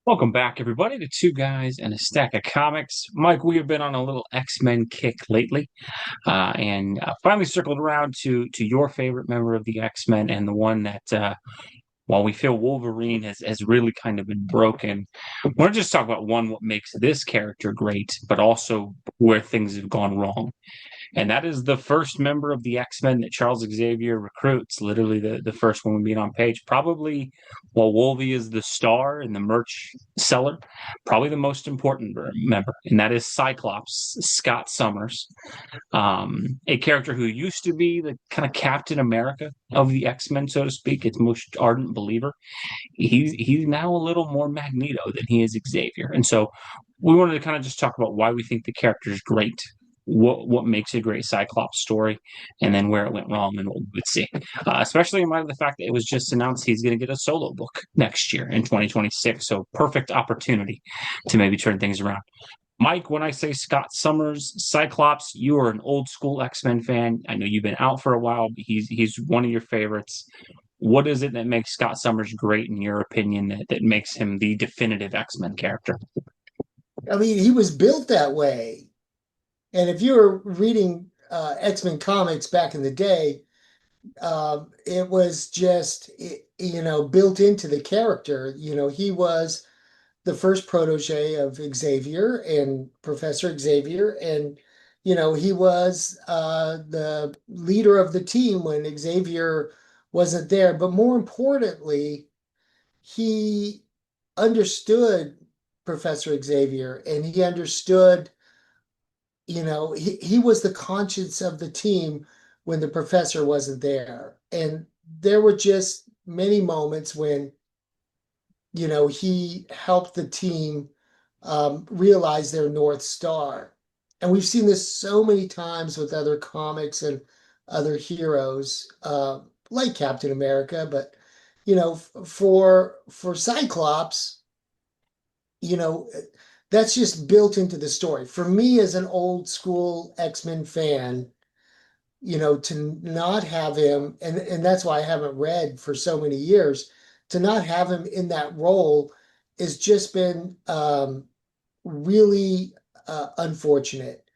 Welcome back, everybody, to Two Guys and a Stack of Comics. Mike, we have been on a little X-Men kick lately, and finally circled around to your favorite member of the X-Men and the one that, while we feel Wolverine has really kind of been broken, I want to just talk about one, what makes this character great, but also where things have gone wrong. And that is the first member of the X-Men that Charles Xavier recruits, literally the first one we meet on page. Probably, while Wolvie is the star and the merch seller, probably the most important member, and that is Cyclops, Scott Summers, a character who used to be the kind of Captain America of the X-Men, so to speak, its most ardent believer. He's now a little more Magneto than he is Xavier. And so we wanted to kind of just talk about why we think the character is great, what makes a great Cyclops story, and then where it went wrong and what we would see. Especially in light of the fact that it was just announced he's going to get a solo book next year in 2026. So perfect opportunity to maybe turn things around. Mike, when I say Scott Summers, Cyclops, you are an old school X-Men fan. I know you've been out for a while, but he's one of your favorites. What is it that makes Scott Summers great, in your opinion, that makes him the definitive X-Men character? I mean, he was built that way. And if you were reading X-Men comics back in the day, it was just, built into the character. He was the first protege of Xavier and Professor Xavier. And, he was the leader of the team when Xavier wasn't there. But more importantly, he understood Professor Xavier and he understood, he was the conscience of the team when the professor wasn't there. And there were just many moments when, he helped the team realize their North Star. And we've seen this so many times with other comics and other heroes, like Captain America, but for Cyclops, you know, that's just built into the story. For me, as an old school X-Men fan, to not have him, and that's why I haven't read for so many years, to not have him in that role has just been really unfortunate.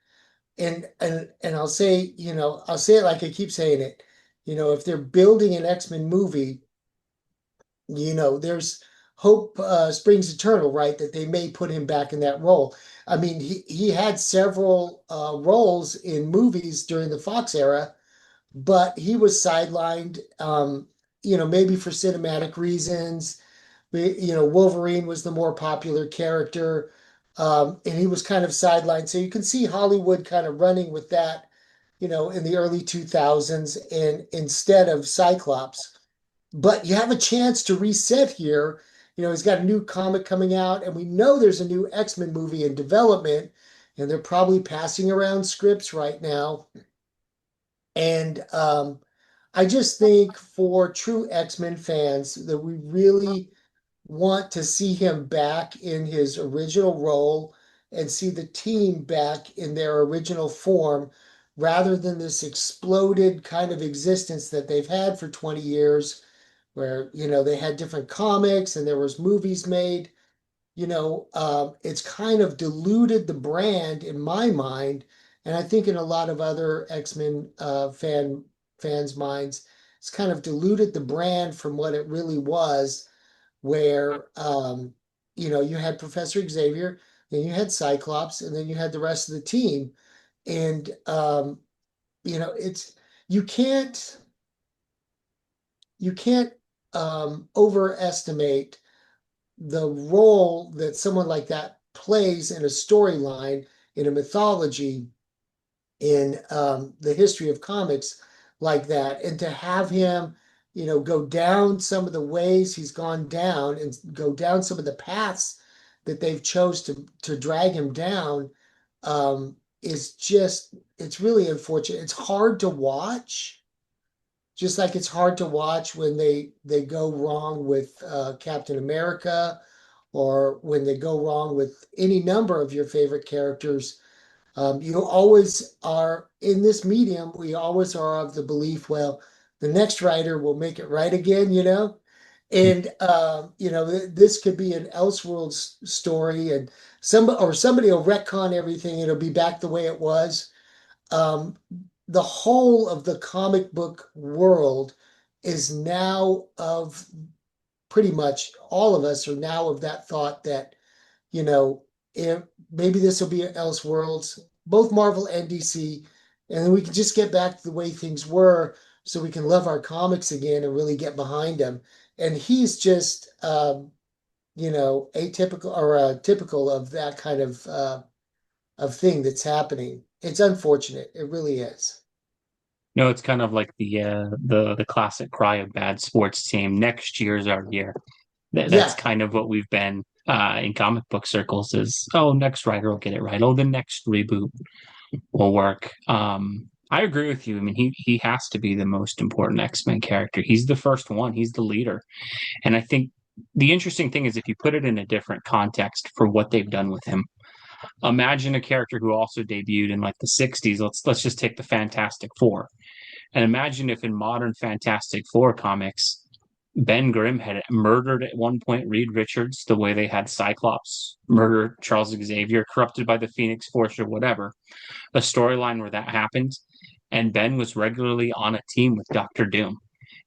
And I'll say it like I keep saying it. If they're building an X-Men movie, there's hope springs eternal, right? That they may put him back in that role. I mean, he had several roles in movies during the Fox era, but he was sidelined, maybe for cinematic reasons. Wolverine was the more popular character, and he was kind of sidelined. So you can see Hollywood kind of running with that, in the early 2000s and instead of Cyclops. But you have a chance to reset here. He's got a new comic coming out, and we know there's a new X-Men movie in development, and they're probably passing around scripts right now. And I just think for true X-Men fans that we really want to see him back in his original role and see the team back in their original form rather than this exploded kind of existence that they've had for 20 years where they had different comics and there was movies made. It's kind of diluted the brand in my mind, and I think in a lot of other X-Men fans' minds, it's kind of diluted the brand from what it really was, where you had Professor Xavier, then you had Cyclops, and then you had the rest of the team. And it's you can't you can't overestimate the role that someone like that plays in a storyline, in a mythology, in the history of comics like that. And to have him, go down some of the ways he's gone down and go down some of the paths that they've chose to drag him down, is just, it's really unfortunate. It's hard to watch, just like it's hard to watch when they go wrong with Captain America, or when they go wrong with any number of your favorite characters. You always are in this medium. We always are of the belief, well, the next writer will make it right again, And this could be an Elseworlds story, and somebody will retcon everything. It'll be back the way it was. Um, the whole of the comic book world is now of pretty much all of us are now of that thought that you know, if maybe this will be Elseworlds, both Marvel and DC, and then we can just get back to the way things were, so we can love our comics again and really get behind them. And he's just, atypical or typical of that kind of thing that's happening. It's unfortunate. It really is. No, it's kind of like the classic cry of bad sports team. Next year's our year. That's Yeah. kind of what we've been in comic book circles is, oh, next writer will get it right. Oh, the next reboot will work. I agree with you. I mean, he has to be the most important X-Men character. He's the first one. He's the leader. And I think the interesting thing is if you put it in a different context for what they've done with him. Imagine a character who also debuted in like the 60s. Let's just take the Fantastic Four. And imagine if in modern Fantastic Four comics, Ben Grimm had murdered at one point Reed Richards the way they had Cyclops murder Charles Xavier, corrupted by the Phoenix Force or whatever. A storyline where that happened, and Ben was regularly on a team with Doctor Doom.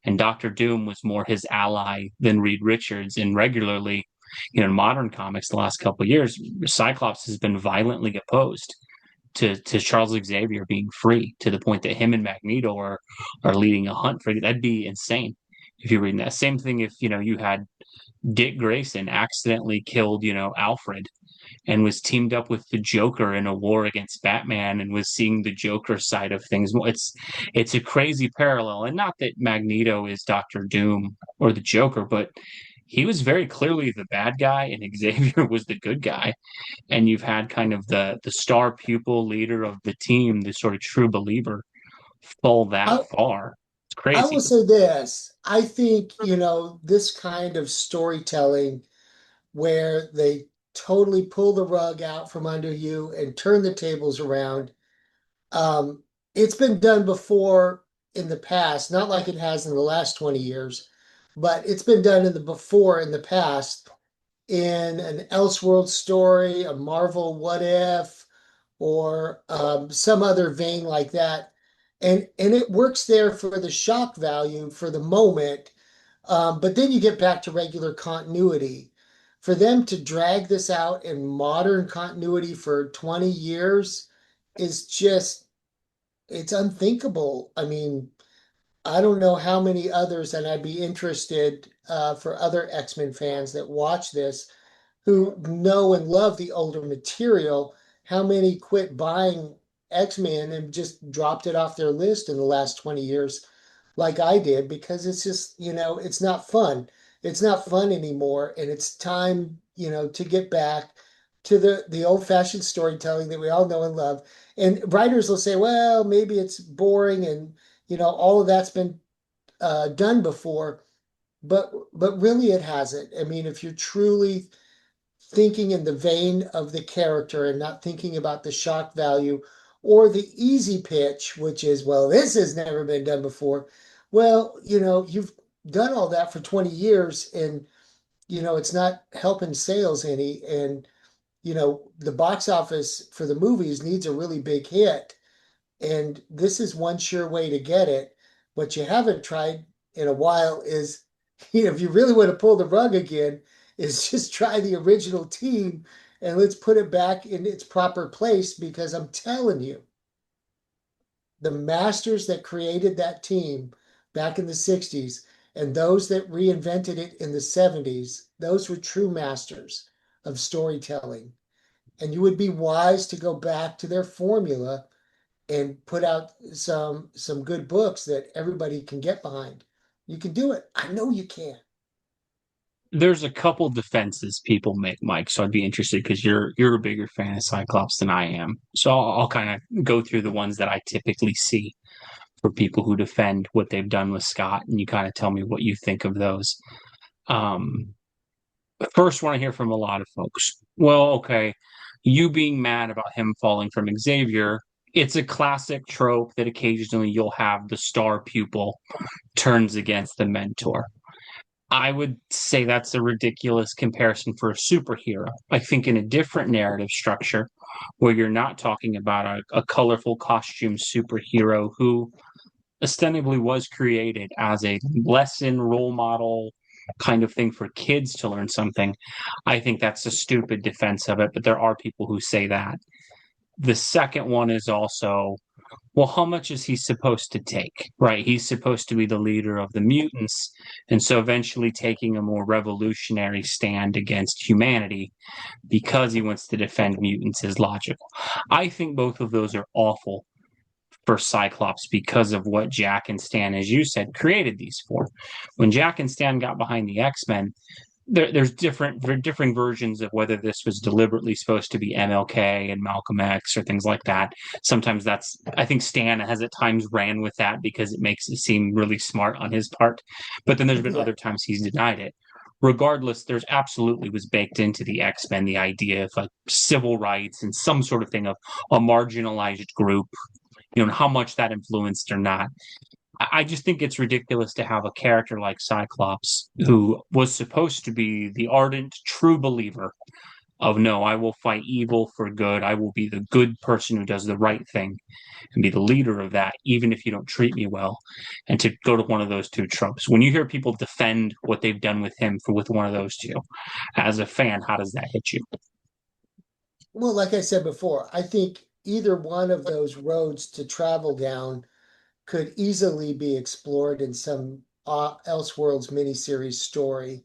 And Doctor Doom was more his ally than Reed Richards. And regularly, in modern comics, the last couple of years, Cyclops has been violently opposed to Charles Xavier being free to the point that him and Magneto are leading a hunt for that'd be insane if you're reading that. Same thing if you had Dick Grayson accidentally killed Alfred and was teamed up with the Joker in a war against Batman and was seeing the Joker side of things. It's a crazy parallel, and not that Magneto is Doctor Doom or the Joker, but he was very clearly the bad guy and Xavier was the good guy. And you've had kind of the star pupil leader of the team, the sort of true believer, fall that I, far. It's I will crazy. say this. I think, this kind of storytelling where they totally pull the rug out from under you and turn the tables around. Um, it's been done before in the past, not like it has in the last 20 years, but it's been done in the past in an Elseworld story, a Marvel What If, or some other vein like that. And it works there for the shock value for the moment, but then you get back to regular continuity. For them to drag this out in modern continuity for 20 years is just, it's unthinkable. I mean, I don't know how many others, and I'd be interested for other X-Men fans that watch this who know and love the older material, how many quit buying X-Men and just dropped it off their list in the last 20 years, like I did, because it's just, it's not fun. It's not fun anymore. And it's time, to get back to the old-fashioned storytelling that we all know and love. And writers will say, well, maybe it's boring and, all of that's been done before, but really it hasn't. I mean, if you're truly thinking in the vein of the character and not thinking about the shock value or the easy pitch, which is, well, this has never been done before. Well, you've done all that for 20 years and, it's not helping sales any. And, the box office for the movies needs a really big hit. And this is one sure way to get it. What you haven't tried in a while is, if you really want to pull the rug again, is just try the original team and let's put it back in its proper place because I'm telling you, the masters that created that team back in the 60s and those that reinvented it in the 70s, those were true masters of storytelling. And you would be wise to go back to their formula and put out some good books that everybody can get behind. You can do it. I know you can. There's a couple defenses people make, Mike. So I'd be interested because you're a bigger fan of Cyclops than I am. So I'll kind of go through the ones that I typically see for people who defend what they've done with Scott, and you kind of tell me what you think of those. Um, First, want to hear from a lot of folks. Well, okay, you being mad about him falling from Xavier, it's a classic trope that occasionally you'll have the star pupil turns against the mentor. I would say that's a ridiculous comparison for a superhero. I think in a different narrative structure, where you're not talking about a colorful costume superhero who ostensibly was created as a lesson role model kind of thing for kids to learn something, I think that's a stupid defense of it, but there are people who say that. The second one is also, well, how much is he supposed to take? Right? He's supposed to be the leader of the mutants. And so eventually taking a more revolutionary stand against humanity because he wants to defend mutants is logical. I think both of those are awful for Cyclops because of what Jack and Stan, as you said, created these for. When Jack and Stan got behind the X-Men, there's differing versions of whether this was deliberately supposed to be MLK and Malcolm X or things like that. Sometimes that's, I think Stan has at times ran with that because it makes it seem really smart on his part, but then there's been Yeah. other times he's denied it. Regardless, there's absolutely was baked into the X-Men the idea of like civil rights and some sort of thing of a marginalized group, and how much that influenced or not. I just think it's ridiculous to have a character like Cyclops, who was supposed to be the ardent, true believer of no, I will fight evil for good. I will be the good person who does the right thing and be the leader of that, even if you don't treat me well. And to go to one of those two tropes. When you hear people defend what they've done with him for with one of those two, as a fan, how does that hit you? Well, like I said before, I think either one of those roads to travel down could easily be explored in some Elseworlds miniseries story,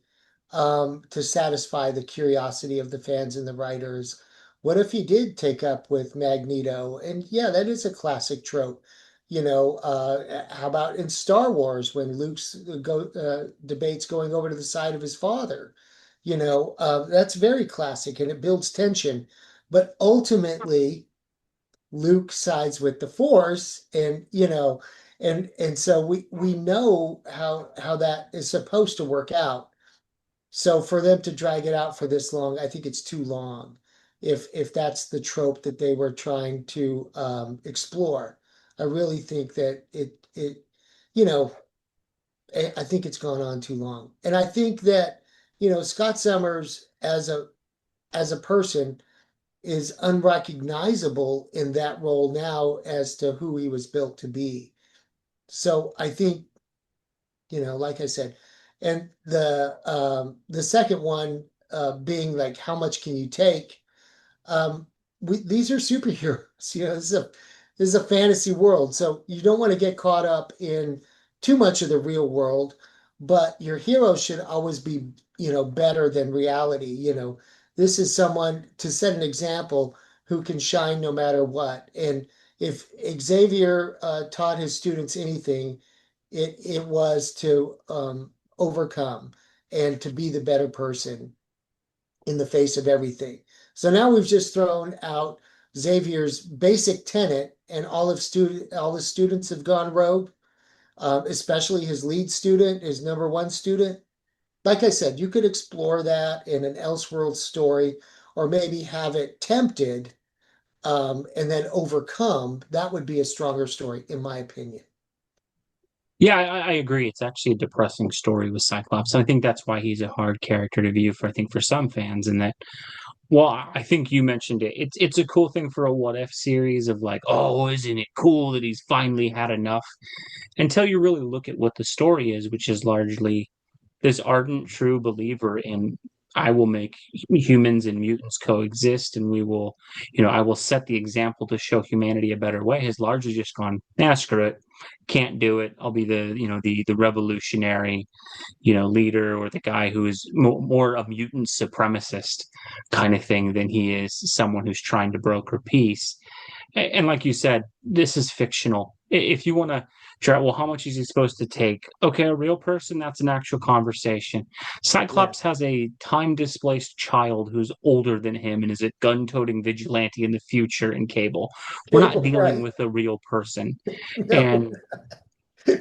to satisfy the curiosity of the fans and the writers. What if he did take up with Magneto? And yeah, that is a classic trope. How about in Star Wars when Luke's debates going over to the side of his father? That's very classic and it builds tension. But ultimately, Luke sides with the Force, and so we know how that is supposed to work out. So for them to drag it out for this long, I think it's too long. If that's the trope that they were trying to explore, I really think that you know I think it's gone on too long, and I think that Scott Summers as a person is unrecognizable in that role now as to who he was built to be. So I think, like I said, and the second one being like, how much can you take? um, these are superheroes. This is a fantasy world, so you don't want to get caught up in too much of the real world. But your hero should always be, better than reality. This is someone to set an example who can shine no matter what. And if Xavier taught his students anything, it was to overcome and to be the better person in the face of everything. So now we've just thrown out Xavier's basic tenet, and all the students have gone rogue, especially his lead student, his number one student. Like I said, you could explore that in an Elseworld story, or maybe have it tempted, and then overcome. That would be a stronger story, in my opinion. Yeah, I agree. It's actually a depressing story with Cyclops. And I think that's why he's a hard character to view for, I think, for some fans. And that, well, I think you mentioned it. It's a cool thing for a what if series of like, oh, isn't it cool that he's finally had enough? Until you really look at what the story is, which is largely this ardent, true believer in I will make humans and mutants coexist, and we will, I will set the example to show humanity a better way. Has largely just gone, screw it, can't do it. I'll be the revolutionary, leader or the guy who is more a mutant supremacist kind of thing than he is someone who's trying to broker peace. And like you said, this is fictional. If you want to try, well, how much is he supposed to take? Okay, a real person, that's an actual conversation. Yeah. Cyclops has a time displaced child who's older than him and is a gun toting vigilante in the future in Cable. We're not Cable, dealing right? with a real person. No. And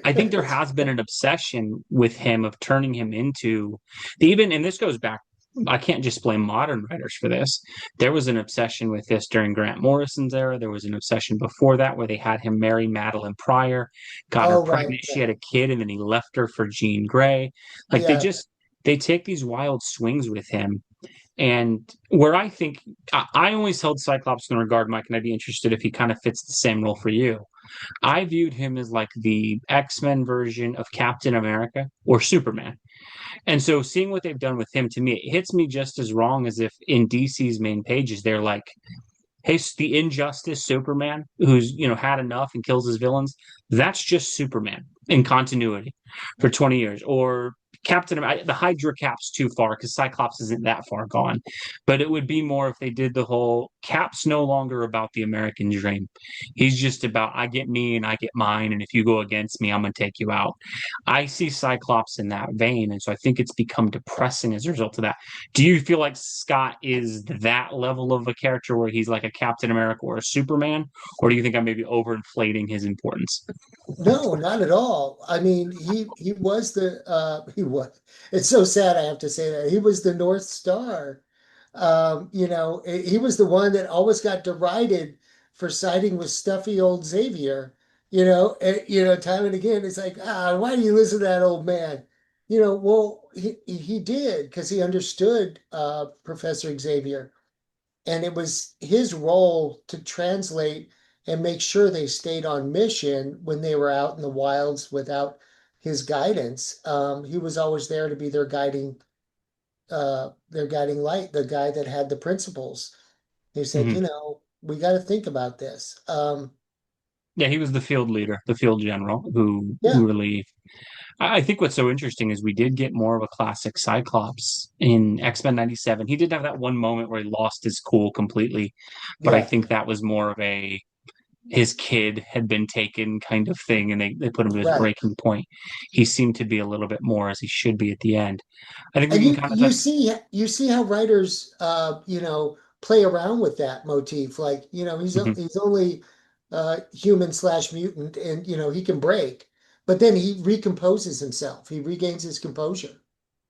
I think there has been an obsession with him of turning him into even, and this goes back. I can't just blame modern writers for this. There was an obsession with this during Grant Morrison's era. There was an obsession before that where they had him marry Madeline Pryor, got her Oh, right, pregnant, she right. had a kid, and then he left her for Jean Grey. Like they Yeah. just they take these wild swings with him. And where I think I always held Cyclops in regard, Mike, and I'd be interested if he kind of fits the same role for you. I viewed him as like the X-Men version of Captain America or Superman. And so seeing what they've done with him, to me, it hits me just as wrong as if in DC's main pages, they're like, hey, the Injustice Superman, who's, had enough and kills his villains, that's just Superman in continuity for 20 years. Or Captain America, the Hydra Cap's too far because Cyclops isn't that far gone. But it would be more if they did the whole Cap's no longer about the American dream. He's just about I get me and I get mine, and if you go against me, I'm gonna take you out. I see Cyclops in that vein, and so I think it's become depressing as a result of that. Do you feel like Scott is that level of a character where he's like a Captain America or a Superman, or do you think I'm maybe overinflating his importance? No, not at all. I mean, he was the he was. It's so sad I have to say that. He was the North Star. He was the one that always got derided for siding with stuffy old Xavier. Time and again, it's like, why do you listen to that old man? Well, he did because he understood Professor Xavier. And it was his role to translate and make sure they stayed on mission when they were out in the wilds without his guidance. He was always there to be their guiding light, the guy that had the principles. He said, Mm-hmm. we got to think about this. Yeah, he was the field leader, the field general, who Yeah, really. I think what's so interesting is we did get more of a classic Cyclops in X-Men '97. He did have that one moment where he lost his cool completely, but I yeah, think that was more of a his kid had been taken kind of thing, and they put him to his right. breaking point. He seemed to be a little bit more as he should be at the end. I think we And can you kind of you touch. see how writers play around with that motif. Like, Mhm. he's only human slash mutant, and he can break, but then he recomposes himself. He regains his composure.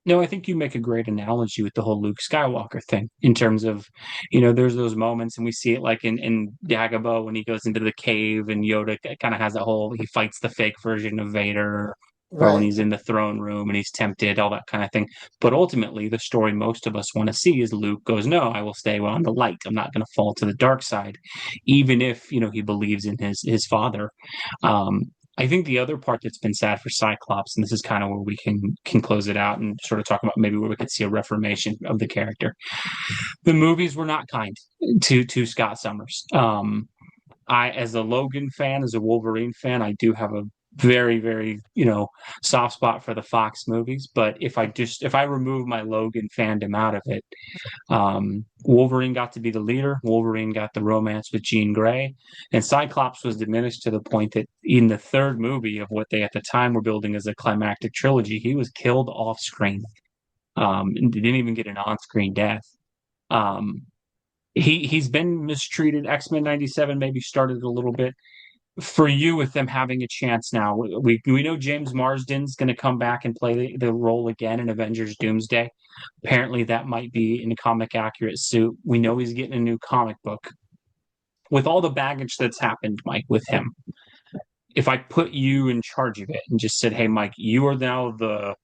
No, I think you make a great analogy with the whole Luke Skywalker thing in terms of, there's those moments, and we see it like in Dagobah when he goes into the cave and Yoda kind of has that whole, he fights the fake version of Vader, or when Right. he's in the throne room and he's tempted, all that kind of thing. But ultimately, the story most of us want to see is Luke goes, no, I will stay on the light. I'm not going to fall to the dark side, even if, he believes in his father. I think the other part that's been sad for Cyclops, and this is kind of where we can close it out and sort of talk about maybe where we could see a reformation of the character. The movies were not kind to Scott Summers. I, as a Logan fan, as a Wolverine fan, I do have a very, very, soft spot for the Fox movies. But if I remove my Logan fandom out of it, Wolverine got to be the leader. Wolverine got the romance with Jean Grey, and Cyclops was diminished to the point that in the third movie of what they at the time were building as a climactic trilogy, he was killed off screen. And didn't even get an on-screen death. Um, he's been mistreated. X-Men '97 maybe started a little bit for you with them having a chance now. We know James Marsden's going to come back and play the role again in Avengers Doomsday. Apparently, that might be in a comic accurate suit. We know he's getting a new comic book. With all the baggage that's happened, Mike, with him, if I put you in charge of it and just said, hey, Mike, you are now the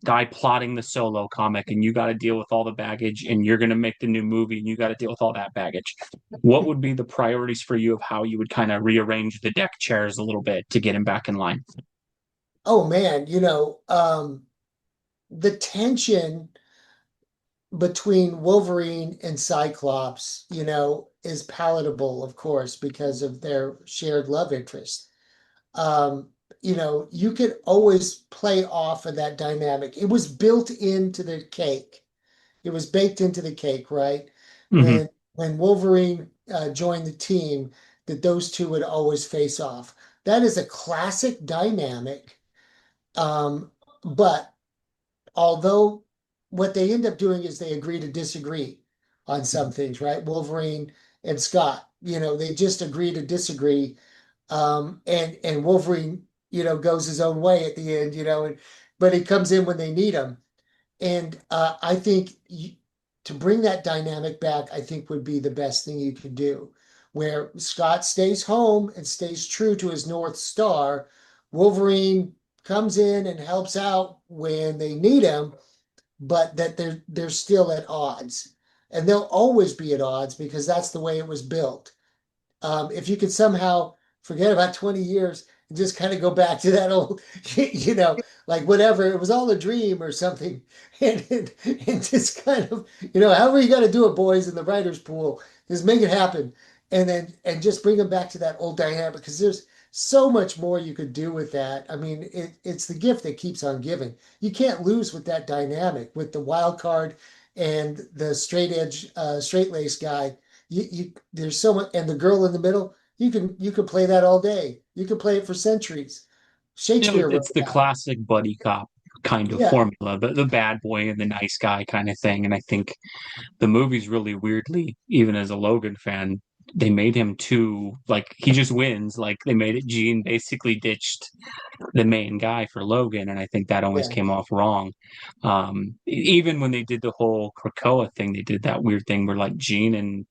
guy plotting the solo comic and you got to deal with all the baggage and you're going to make the new movie and you got to deal with all that baggage. What would be the priorities for you of how you would kind of rearrange the deck chairs a little bit to get him back in line? Oh man, the tension between Wolverine and Cyclops, is palatable, of course, because of their shared love interest. um, you could always play off of that dynamic. It was built into the cake. It was baked into the cake, right? Mm-hmm. When Wolverine joined the team, that those two would always face off. That is a classic dynamic. But although what they end up doing is they agree to disagree on some things, right? Wolverine and Scott, they just agree to disagree. And Wolverine, goes his own way at the end, but he comes in when they need him. And I think to bring that dynamic back, I think would be the best thing you could do, where Scott stays home and stays true to his North Star. Wolverine comes in and helps out when they need him, but that they're still at odds. And they'll always be at odds because that's the way it was built. If you could somehow forget about 20 years and just kind of go back to that old, like whatever, it was all a dream or something, and just kind of, however you got to do it, boys, in the writer's pool, just make it happen. And just bring them back to that old dynamic because there's so much more you could do with that. I mean, it's the gift that keeps on giving. You can't lose with that dynamic with the wild card and the straight edge, straight lace guy. There's so much, and the girl in the middle, you can play that all day. You could play it for centuries. Shakespeare wrote It's the about it. classic buddy cop kind of Yeah, formula, the bad boy and the nice guy kind of thing. And I think the movie's really weirdly, even as a Logan fan, they made him too like he just wins. Like they made it Gene basically ditched the main guy for Logan, and I think that always yeah, came off wrong. Even when they did the whole Krakoa thing, they did that weird thing where like Gene and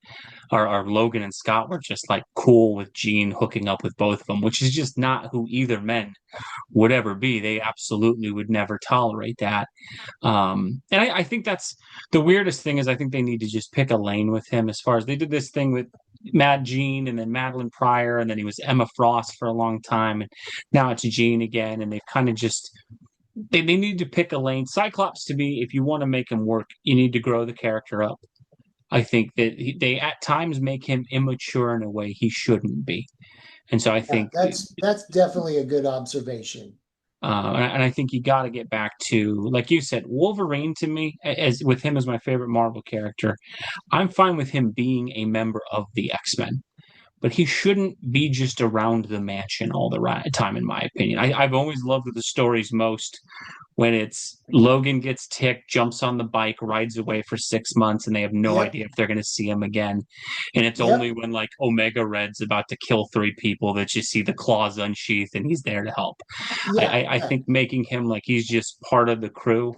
our Logan and Scott were just like cool with Gene hooking up with both of them, which is just not who either men would ever be. They absolutely would never tolerate that. And I think that's the weirdest thing is I think they need to just pick a lane with him as far as they did this thing with Mad Gene and then Madeline Pryor and then he was Emma Frost for a long time and now it's Gene again and they've kind of just they need to pick a lane. Cyclops to be if you want to make him work, you need to grow the character up. I think that they at times make him immature in a way he shouldn't be. And so I yeah. think That's definitely a good observation. and I think you got to get back to, like you said, Wolverine to me, as with him as my favorite Marvel character. I'm fine with him being a member of the X-Men, but he shouldn't be just around the mansion all the time, in my opinion. I've always loved the stories most when it's Logan gets ticked, jumps on the bike, rides away for 6 months, and they have no Yep, idea if they're going to see him again. And it's only yep, when like Omega Red's about to kill three people that you see the claws unsheathed and he's there to help. yeah, I yeah. think making him like he's just part of the crew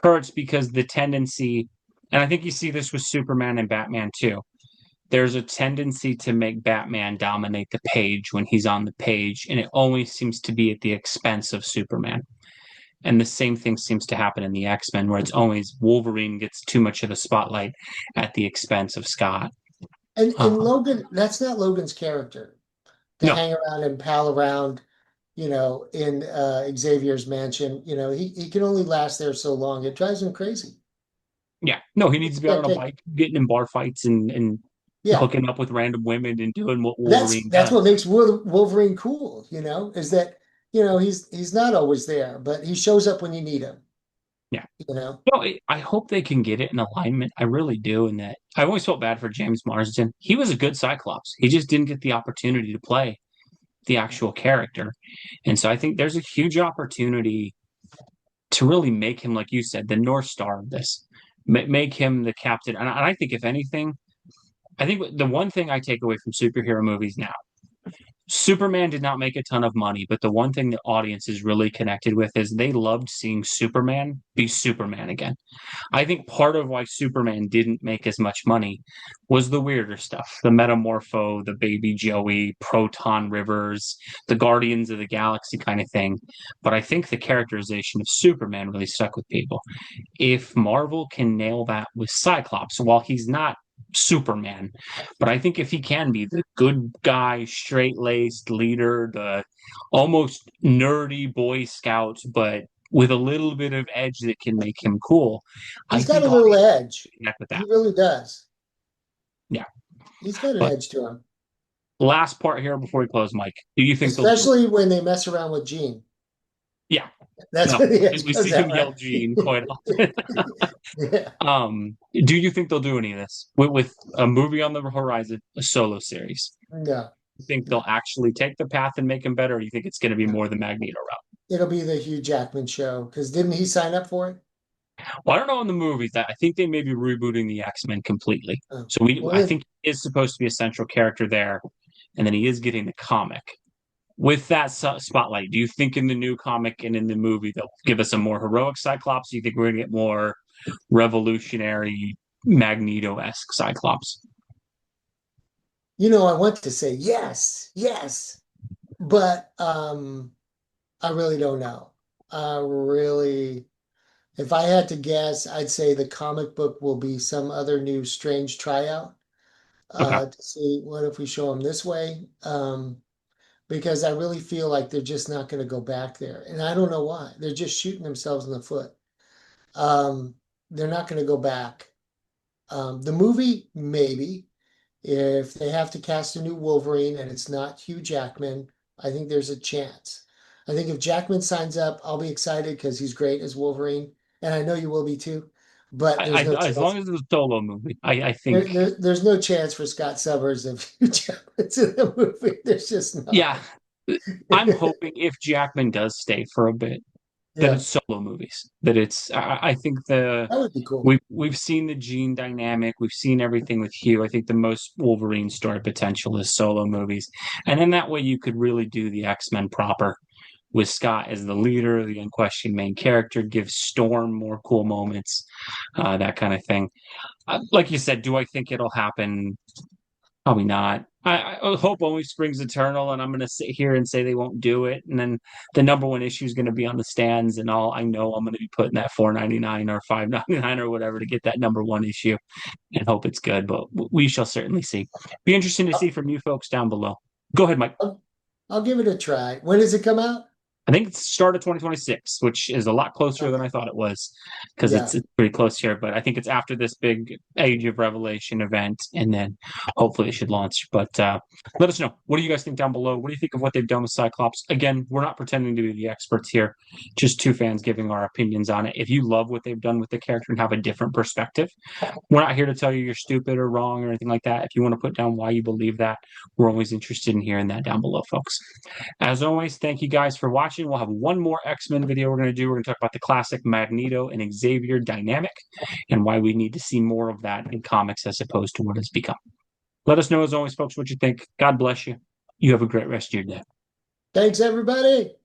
hurts because the tendency, and I think you see this with Superman and Batman too. There's a tendency to make Batman dominate the page when he's on the page, and it always seems to be at the expense of Superman. And the same thing seems to happen in the X-Men, where it's always Wolverine gets too much of the spotlight at the expense of Scott. And Um, Logan, that's not Logan's character to no, hang around and pal around, in Xavier's mansion. He can only last there so long. It drives him crazy. yeah, no, he He needs to be out can't on a take it. bike, getting in bar fights and Yeah. hooking up with random women and doing what That's Wolverine that's what does. makes Wolverine cool, is that, he's not always there, but he shows up when you need him, Yeah. you know. No, I hope they can get it in alignment. I really do. And that I always felt bad for James Marsden. He was a good Cyclops. He just didn't get the opportunity to play the actual character. And so I think there's a huge opportunity to really make him, like you said, the North Star of this. Make him the captain. And I think, if anything, I think the one thing I take away from superhero movies now Superman did not make a ton of money, but the one thing the audience is really connected with is they loved seeing Superman be Superman again. I think part of why Superman didn't make as much money was the weirder stuff, the Metamorpho, the Baby Joey, Proton Rivers, the Guardians of the Galaxy kind of thing. But I think the characterization of Superman really stuck with people. If Marvel can nail that with Cyclops, while he's not Superman, but I think if he can be the good guy, straight laced leader, the almost nerdy Boy Scout, but with a little bit of edge that can make him cool, I He's got a think little audience edge. connect with He that. really does. Yeah. He's got an But edge to him, last part here before we close, Mike. Do you think they'll do it? especially when they mess around with Gene. Yeah. That's No. when the edge We see comes him out, yell right? Gene quite often. Yeah. Do you think they'll do any of this with a movie on the horizon, a solo series? No, You think they'll no, actually take the path and make him better, or do you think it's going to be no. more the Magneto route? It'll be the Hugh Jackman show because didn't he sign up for it? Well, I don't know in the movies that I think they may be rebooting the X-Men completely. Oh, So well I then, think he is supposed to be a central character there, and then he is getting the comic. With that spotlight, do you think in the new comic and in the movie they'll give us a more heroic Cyclops? Do you think we're going to get more revolutionary Magneto-esque Cyclops? I want to say yes, yes, but I really don't know. I really. If I had to guess, I'd say the comic book will be some other new strange tryout Okay. to see what if we show them this way. Because I really feel like they're just not going to go back there. And I don't know why. They're just shooting themselves in the foot. Um, they're not going to go back. The movie, maybe. If they have to cast a new Wolverine and it's not Hugh Jackman, I think there's a chance. I think if Jackman signs up, I'll be excited because he's great as Wolverine, and I know you will be too. But there's no As long chance. as it's a solo movie, I think, There's no chance for Scott Summers if Hugh Jackman's in the movie. There's just yeah, not. I'm hoping if Jackman does stay for a bit, that Yeah, it's solo movies. That it's, I think that would be cool. we've seen the gene dynamic, we've seen everything with Hugh. I think the most Wolverine story potential is solo movies, and in that way, you could really do the X-Men proper with Scott as the leader, the unquestioned main character, give Storm more cool moments, that kind of thing. Like you said, do I think it'll happen? Probably not. I hope only springs eternal, and I'm going to sit here and say they won't do it, and then the number one issue is going to be on the stands, and all I know I'm going to be putting that 4.99 or 5.99 or whatever to get that number one issue, and hope it's good. But we shall certainly see. Be interesting to see I'll, from you folks down below. Go ahead, Mike. I'll, I'll give it a try. When does it come out? I think it's the start of 2026, which is a lot closer than Okay. I thought it was because Yeah. it's pretty close here. But I think it's after this big Age of Revelation event, and then hopefully it should launch. But let us know. What do you guys think down below? What do you think of what they've done with Cyclops? Again, we're not pretending to be the experts here, just two fans giving our opinions on it. If you love what they've done with the character and have a different perspective, we're not here to tell you you're stupid or wrong or anything like that. If you want to put down why you believe that, we're always interested in hearing that down below, folks. As always, thank you guys for watching. We'll have one more X-Men video we're going to do. We're going to talk about the classic Magneto and Xavier dynamic and why we need to see more of that in comics as opposed to what it's become. Let us know, as always, folks, what you think. God bless you. You have a great rest of your day. Thanks, everybody.